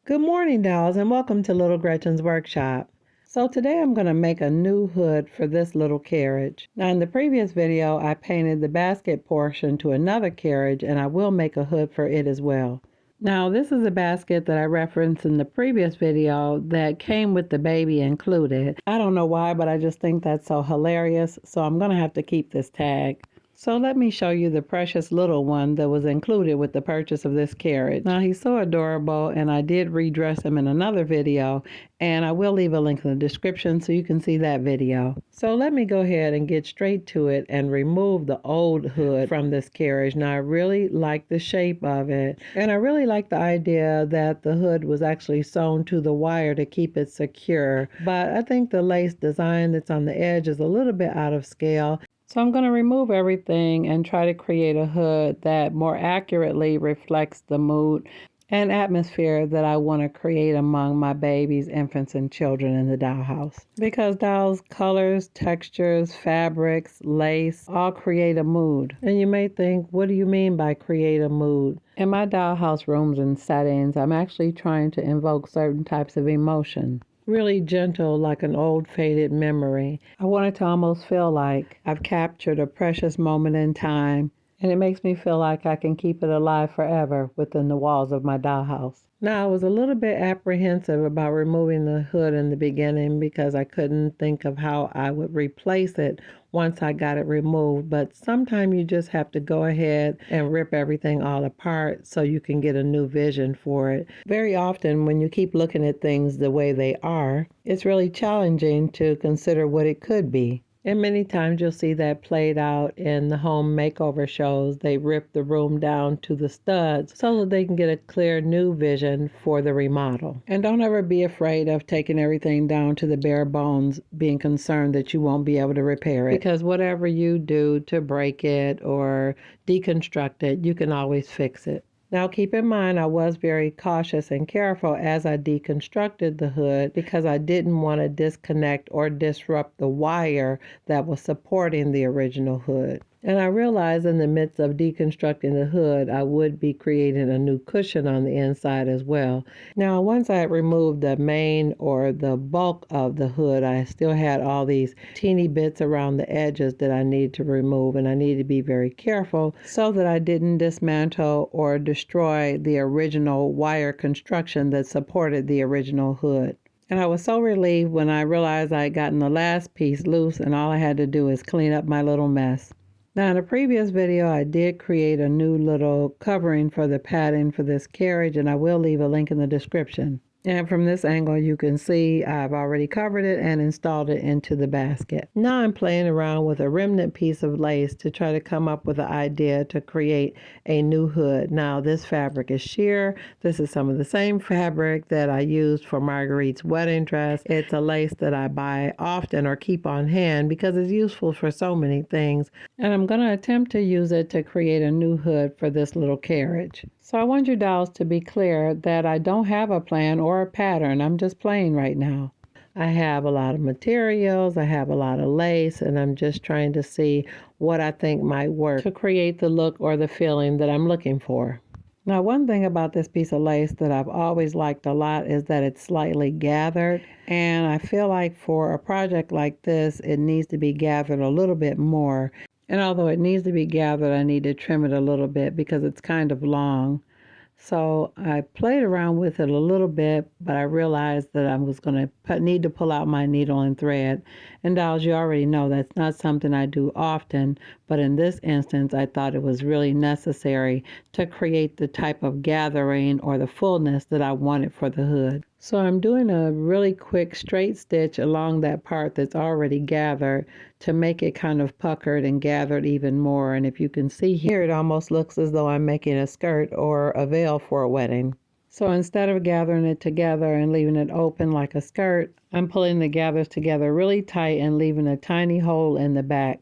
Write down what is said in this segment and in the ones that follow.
Good morning, dolls, and welcome to Little Gretchen's workshop. So today I'm going to make a new hood for this little carriage. Now in the previous video, I painted the basket portion to another carriage, and I will make a hood for it as well. Now this is a basket that I referenced in the previous video that came with the baby included. I don't know why, but I just think that's so hilarious, so I'm going to have to keep this tag. So let me show you the precious little one that was included with the purchase of this carriage. Now he's so adorable, and I did redress him in another video, and I will leave a link in the description so you can see that video. So let me go ahead and get straight to it and remove the old hood from this carriage. Now I really like the shape of it, and I really like the idea that the hood was actually sewn to the wire to keep it secure, but I think the lace design that's on the edge is a little bit out of scale. So I'm going to remove everything and try to create a hood that more accurately reflects the mood and atmosphere that I want to create among my babies, infants, and children in the dollhouse. Because dolls, colors, textures, fabrics, lace, all create a mood. And you may think, what do you mean by create a mood? In my dollhouse rooms and settings, I'm actually trying to invoke certain types of emotion. Really gentle, like an old faded memory. I want it to almost feel like I've captured a precious moment in time, and it makes me feel like I can keep it alive forever within the walls of my dollhouse. Now, I was a little bit apprehensive about removing the hood in the beginning because I couldn't think of how I would replace it once I got it removed, but sometimes you just have to go ahead and rip everything all apart so you can get a new vision for it. Very often when you keep looking at things the way they are, it's really challenging to consider what it could be. And many times you'll see that played out in the home makeover shows. They rip the room down to the studs so that they can get a clear new vision for the remodel. And don't ever be afraid of taking everything down to the bare bones, being concerned that you won't be able to repair it. Because whatever you do to break it or deconstruct it, you can always fix it. Now keep in mind, I was very cautious and careful as I deconstructed the hood because I didn't want to disconnect or disrupt the wire that was supporting the original hood. And I realized in the midst of deconstructing the hood, I would be creating a new cushion on the inside as well. Now, once I had removed the main or the bulk of the hood, I still had all these teeny bits around the edges that I needed to remove, and I needed to be very careful so that I didn't dismantle or destroy the original wire construction that supported the original hood. And I was so relieved when I realized I had gotten the last piece loose, and all I had to do is clean up my little mess. Now in a previous video, I did create a new little covering for the padding for this carriage, and I will leave a link in the description. And from this angle, you can see I've already covered it and installed it into the basket. Now I'm playing around with a remnant piece of lace to try to come up with an idea to create a new hood. Now this fabric is sheer. This is some of the same fabric that I used for Marguerite's wedding dress. It's a lace that I buy often or keep on hand because it's useful for so many things. And I'm going to attempt to use it to create a new hood for this little carriage. So I want you dolls to be clear that I don't have a plan or a pattern. I'm just playing right now. I have a lot of materials, I have a lot of lace, and I'm just trying to see what I think might work to create the look or the feeling that I'm looking for. Now, one thing about this piece of lace that I've always liked a lot is that it's slightly gathered, and I feel like for a project like this, it needs to be gathered a little bit more. And although it needs to be gathered, I need to trim it a little bit because it's kind of long. So I played around with it a little bit, but I realized that I was going to need to pull out my needle and thread. And dolls, you already know that's not something I do often, but in this instance, I thought it was really necessary to create the type of gathering or the fullness that I wanted for the hood. So I'm doing a really quick straight stitch along that part that's already gathered to make it kind of puckered and gathered even more. And if you can see here, it almost looks as though I'm making a skirt or a veil for a wedding. So instead of gathering it together and leaving it open like a skirt, I'm pulling the gathers together really tight and leaving a tiny hole in the back.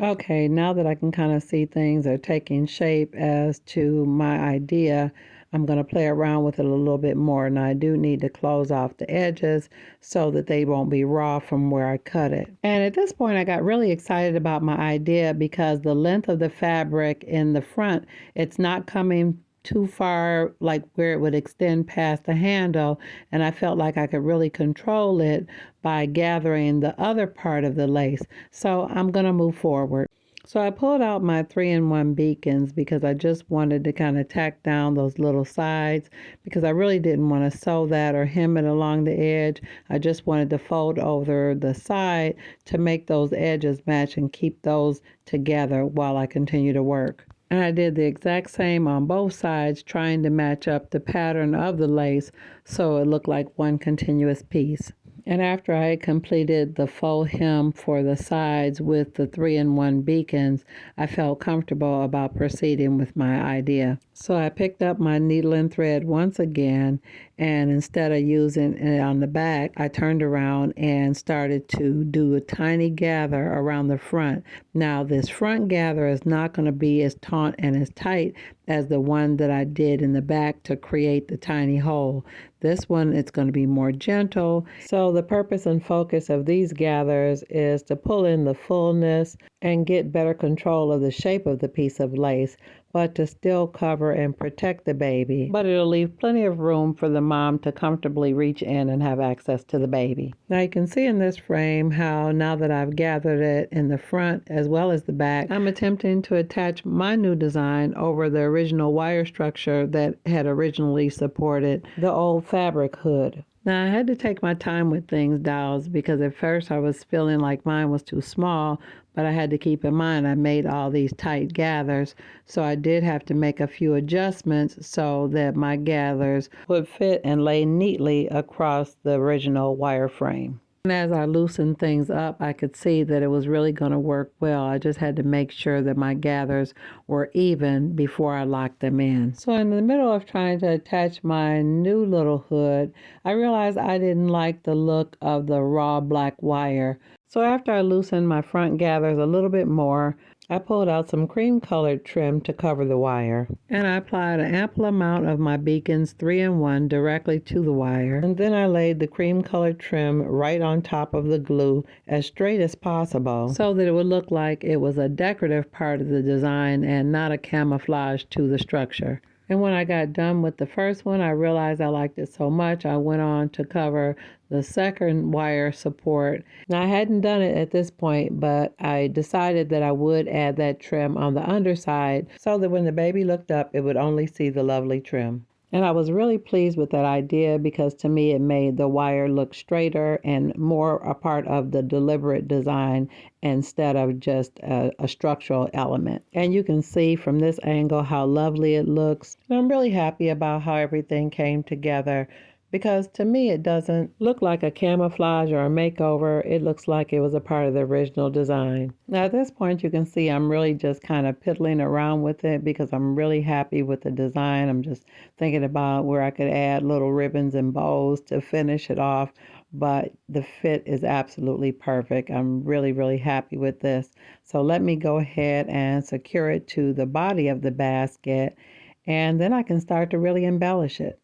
Okay, now that I can kind of see things are taking shape as to my idea, I'm going to play around with it a little bit more. Now I do need to close off the edges so that they won't be raw from where I cut it. And at this point I got really excited about my idea because the length of the fabric in the front, it's not coming too far, like where it would extend past the handle, and I felt like I could really control it by gathering the other part of the lace. So I'm going to move forward. So I pulled out my 3-in-1 beacons because I just wanted to kind of tack down those little sides because I really didn't want to sew that or hem it along the edge. I just wanted to fold over the side to make those edges match and keep those together while I continue to work. And I did the exact same on both sides, trying to match up the pattern of the lace so it looked like one continuous piece. And after I had completed the faux hem for the sides with the 3-in-1 beacons, I felt comfortable about proceeding with my idea. So I picked up my needle and thread once again, and instead of using it on the back, I turned around and started to do a tiny gather around the front. Now this front gather is not going to be as taut and as tight as the one that I did in the back to create the tiny hole. This one, it's going to be more gentle. So the purpose and focus of these gathers is to pull in the fullness and get better control of the shape of the piece of lace, but to still cover and protect the baby. But it'll leave plenty of room for the mom to comfortably reach in and have access to the baby. Now you can see in this frame how now that I've gathered it in the front as well as the back, I'm attempting to attach my new design over the original wire structure that had originally supported the old fabric hood. Now, I had to take my time with things, dolls, because at first I was feeling like mine was too small, but I had to keep in mind I made all these tight gathers, so I did have to make a few adjustments so that my gathers would fit and lay neatly across the original wire frame. And as I loosened things up, I could see that it was really going to work well. I just had to make sure that my gathers were even before I locked them in. So in the middle of trying to attach my new little hood, I realized I didn't like the look of the raw black wire. So after I loosened my front gathers a little bit more, I pulled out some cream-colored trim to cover the wire. And I applied an ample amount of my Beacons 3-in-1 directly to the wire. And then I laid the cream-colored trim right on top of the glue as straight as possible so that it would look like it was a decorative part of the design and not a camouflage to the structure. And when I got done with the first one, I realized I liked it so much, I went on to cover the second wire support. Now, I hadn't done it at this point, but I decided that I would add that trim on the underside so that when the baby looked up, it would only see the lovely trim. And I was really pleased with that idea because to me it made the wire look straighter and more a part of the deliberate design instead of just a structural element. And you can see from this angle how lovely it looks. And I'm really happy about how everything came together because to me it doesn't look like a camouflage or a makeover. It looks like it was a part of the original design. Now at this point you can see I'm really just kind of piddling around with it because I'm really happy with the design. I'm just thinking about where I could add little ribbons and bows to finish it off, but the fit is absolutely perfect. I'm really, really happy with this. So let me go ahead and secure it to the body of the basket, and then I can start to really embellish it.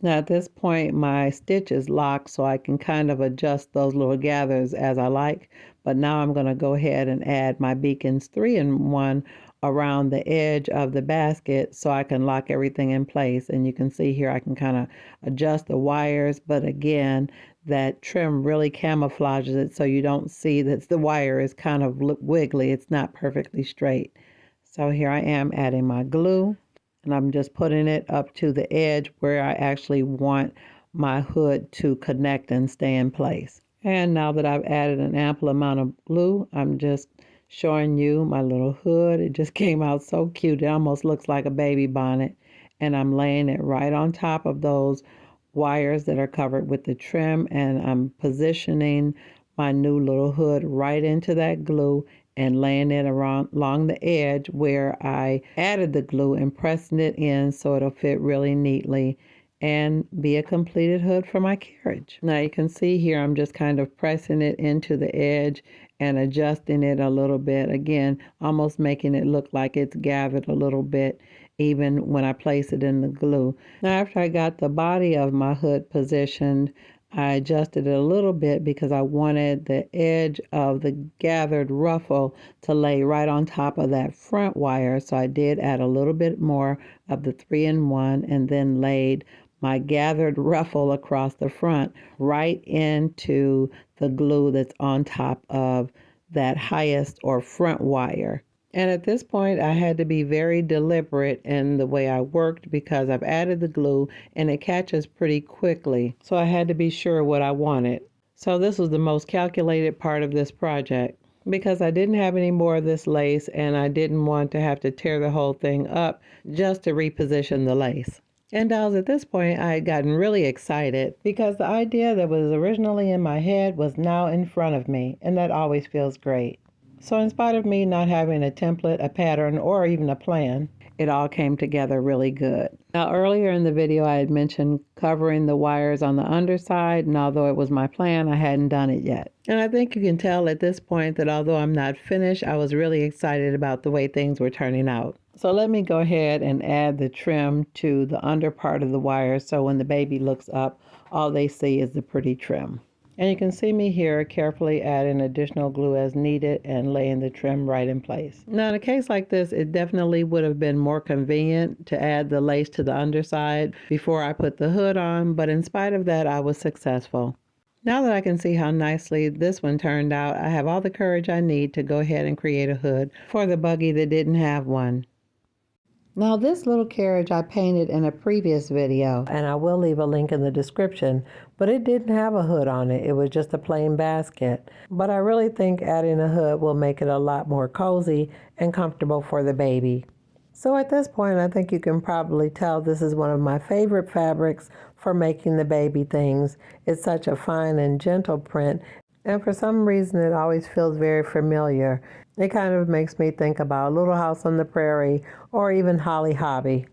Now at this point my stitch is locked so I can kind of adjust those little gathers as I like, but now I'm going to go ahead and add my Beacons 3-in-1 around the edge of the basket so I can lock everything in place. And you can see here I can kind of adjust the wires, but again that trim really camouflages it so you don't see that the wire is kind of wiggly. It's not perfectly straight. So here I am adding my glue. And I'm just putting it up to the edge where I actually want my hood to connect and stay in place. And now that I've added an ample amount of glue, I'm just showing you my little hood. It just came out so cute. It almost looks like a baby bonnet. And I'm laying it right on top of those wires that are covered with the trim. And I'm positioning my new little hood right into that glue and laying it along the edge where I added the glue and pressing it in so it'll fit really neatly and be a completed hood for my carriage. Now you can see here I'm just kind of pressing it into the edge and adjusting it a little bit. Again, almost making it look like it's gathered a little bit even when I place it in the glue. Now after I got the body of my hood positioned, I adjusted it a little bit because I wanted the edge of the gathered ruffle to lay right on top of that front wire. So I did add a little bit more of the 3-in-1 and then laid my gathered ruffle across the front right into the glue that's on top of that highest or front wire. And at this point, I had to be very deliberate in the way I worked because I've added the glue and it catches pretty quickly. So I had to be sure what I wanted. So this was the most calculated part of this project because I didn't have any more of this lace and I didn't want to have to tear the whole thing up just to reposition the lace. And dolls, at this point, I had gotten really excited because the idea that was originally in my head was now in front of me, and that always feels great. So in spite of me not having a template, a pattern, or even a plan, it all came together really good. Now earlier in the video I had mentioned covering the wires on the underside, and although it was my plan, I hadn't done it yet. And I think you can tell at this point that although I'm not finished, I was really excited about the way things were turning out. So let me go ahead and add the trim to the under part of the wire so when the baby looks up, all they see is the pretty trim. And you can see me here carefully adding additional glue as needed and laying the trim right in place. Now in a case like this, it definitely would have been more convenient to add the lace to the underside before I put the hood on, but in spite of that, I was successful. Now that I can see how nicely this one turned out, I have all the courage I need to go ahead and create a hood for the buggy that didn't have one. Now this little carriage I painted in a previous video, and I will leave a link in the description, but it didn't have a hood on it. It was just a plain basket. But I really think adding a hood will make it a lot more cozy and comfortable for the baby. So at this point, I think you can probably tell this is one of my favorite fabrics for making the baby things. It's such a fine and gentle print, and for some reason it always feels very familiar. It kind of makes me think about Little House on the Prairie or even Holly Hobby.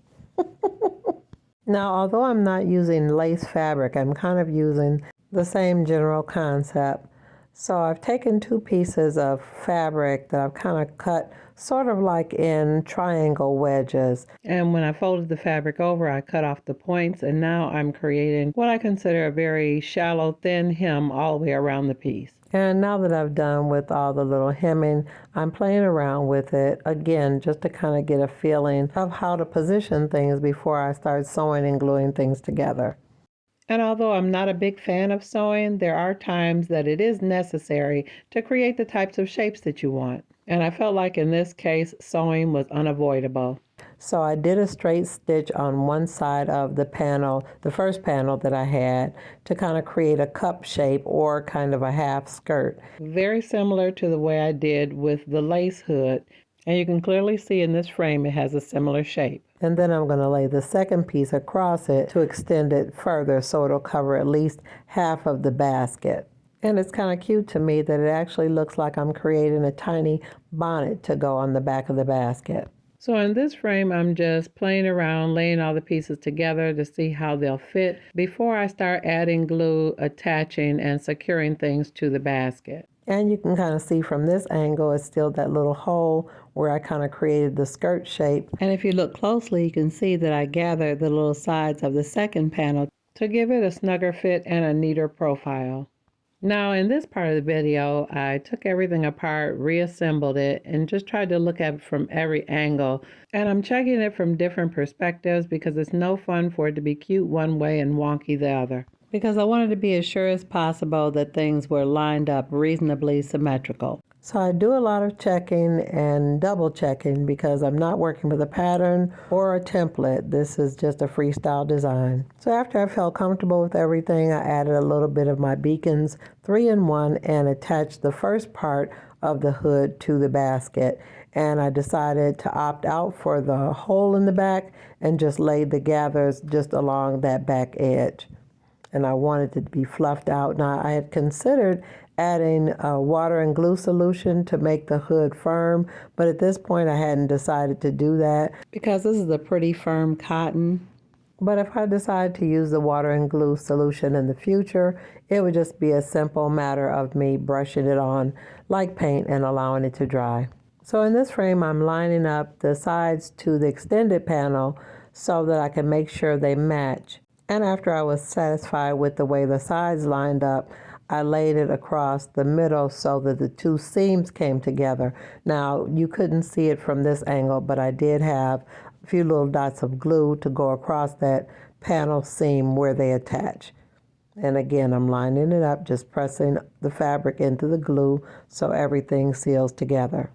Now, although I'm not using lace fabric, I'm kind of using the same general concept. So I've taken two pieces of fabric that I've kind of cut sort of like in triangle wedges. And when I folded the fabric over, I cut off the points, and now I'm creating what I consider a very shallow, thin hem all the way around the piece. And now that I've done with all the little hemming, I'm playing around with it again just to kind of get a feeling of how to position things before I start sewing and gluing things together. And although I'm not a big fan of sewing, there are times that it is necessary to create the types of shapes that you want. And I felt like in this case, sewing was unavoidable. So I did a straight stitch on one side of the panel, the first panel that I had, to kind of create a cup shape or kind of a half skirt. Very similar to the way I did with the lace hood. And you can clearly see in this frame it has a similar shape. And then I'm going to lay the second piece across it to extend it further so it'll cover at least half of the basket. And it's kind of cute to me that it actually looks like I'm creating a tiny bonnet to go on the back of the basket. So in this frame, I'm just playing around, laying all the pieces together to see how they'll fit before I start adding glue, attaching, and securing things to the basket. And you can kind of see from this angle, it's still that little hole where I kind of created the skirt shape. And if you look closely, you can see that I gathered the little sides of the second panel to give it a snugger fit and a neater profile. Now in this part of the video, I took everything apart, reassembled it, and just tried to look at it from every angle. And I'm checking it from different perspectives because it's no fun for it to be cute one way and wonky the other. Because I wanted to be as sure as possible that things were lined up reasonably symmetrical. So I do a lot of checking and double checking because I'm not working with a pattern or a template. This is just a freestyle design. So after I felt comfortable with everything, I added a little bit of my Beacons 3-in-1 and attached the first part of the hood to the basket. And I decided to opt out for the hole in the back and just laid the gathers just along that back edge. And I wanted it to be fluffed out. Now I had considered adding a water and glue solution to make the hood firm, but at this point I hadn't decided to do that because this is a pretty firm cotton. But if I decide to use the water and glue solution in the future, it would just be a simple matter of me brushing it on like paint and allowing it to dry. So in this frame, I'm lining up the sides to the extended panel so that I can make sure they match. And after I was satisfied with the way the sides lined up, I laid it across the middle so that the two seams came together. Now, you couldn't see it from this angle, but I did have a few little dots of glue to go across that panel seam where they attach. And again, I'm lining it up, just pressing the fabric into the glue so everything seals together.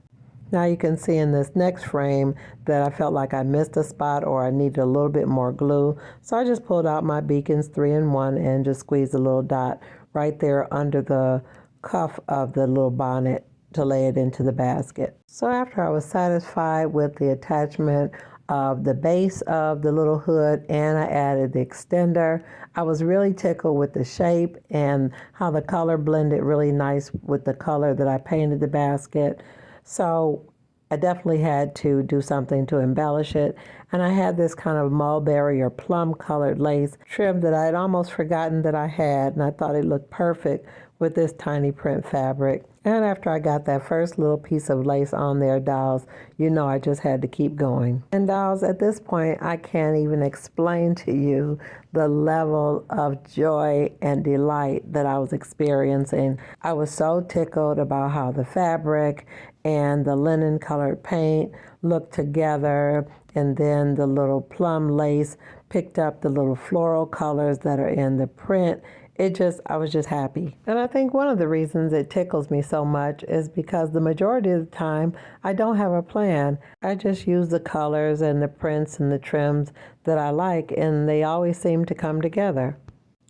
Now you can see in this next frame that I felt like I missed a spot or I needed a little bit more glue. So I just pulled out my Beacons 3-in-1 and just squeezed a little dot right there under the cuff of the little bonnet to lay it into the basket. So after I was satisfied with the attachment of the base of the little hood and I added the extender, I was really tickled with the shape and how the color blended really nice with the color that I painted the basket. So I definitely had to do something to embellish it. And I had this kind of mulberry or plum colored lace trim that I had almost forgotten that I had. And I thought it looked perfect with this tiny print fabric. And after I got that first little piece of lace on there, dolls, you know I just had to keep going. And dolls, at this point, I can't even explain to you the level of joy and delight that I was experiencing. I was so tickled about how the fabric and the linen colored paint looked together, and then the little plum lace picked up the little floral colors that are in the print. I was just happy. And I think one of the reasons it tickles me so much is because the majority of the time I don't have a plan. I just use the colors and the prints and the trims that I like, and they always seem to come together.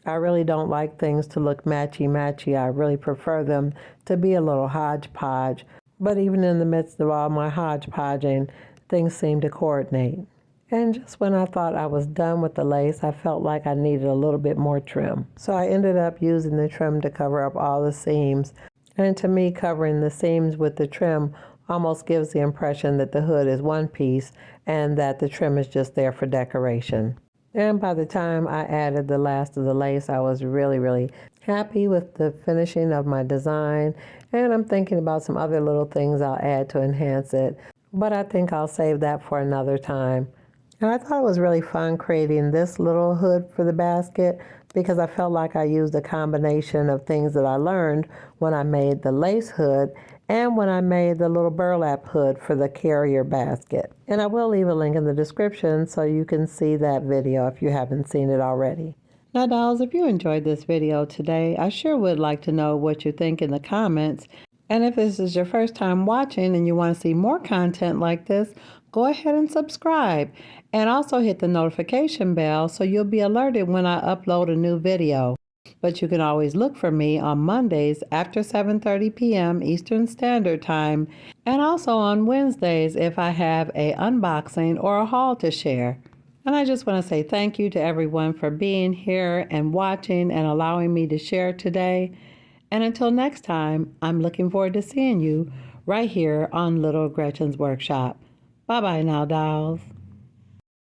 I really don't like things to look matchy-matchy. I really prefer them to be a little hodgepodge. But even in the midst of all my hodgepodging, things seem to coordinate. And just when I thought I was done with the lace, I felt like I needed a little bit more trim. So I ended up using the trim to cover up all the seams. And to me, covering the seams with the trim almost gives the impression that the hood is one piece and that the trim is just there for decoration. And by the time I added the last of the lace, I was really, really happy with the finishing of my design. And I'm thinking about some other little things I'll add to enhance it. But I think I'll save that for another time. And I thought it was really fun creating this little hood for the basket because I felt like I used a combination of things that I learned when I made the lace hood and when I made the little burlap hood for the carrier basket. And I will leave a link in the description so you can see that video if you haven't seen it already. Now, dolls, if you enjoyed this video today, I sure would like to know what you think in the comments. And if this is your first time watching and you want to see more content like this, go ahead and subscribe. And also hit the notification bell so you'll be alerted when I upload a new video. But you can always look for me on Mondays after 7:30 p.m. Eastern Standard Time, and also on Wednesdays if I have an unboxing or a haul to share. And I just want to say thank you to everyone for being here and watching and allowing me to share today. And until next time, I'm looking forward to seeing you right here on Little Gretchen's Workshop. Bye-bye now, dolls.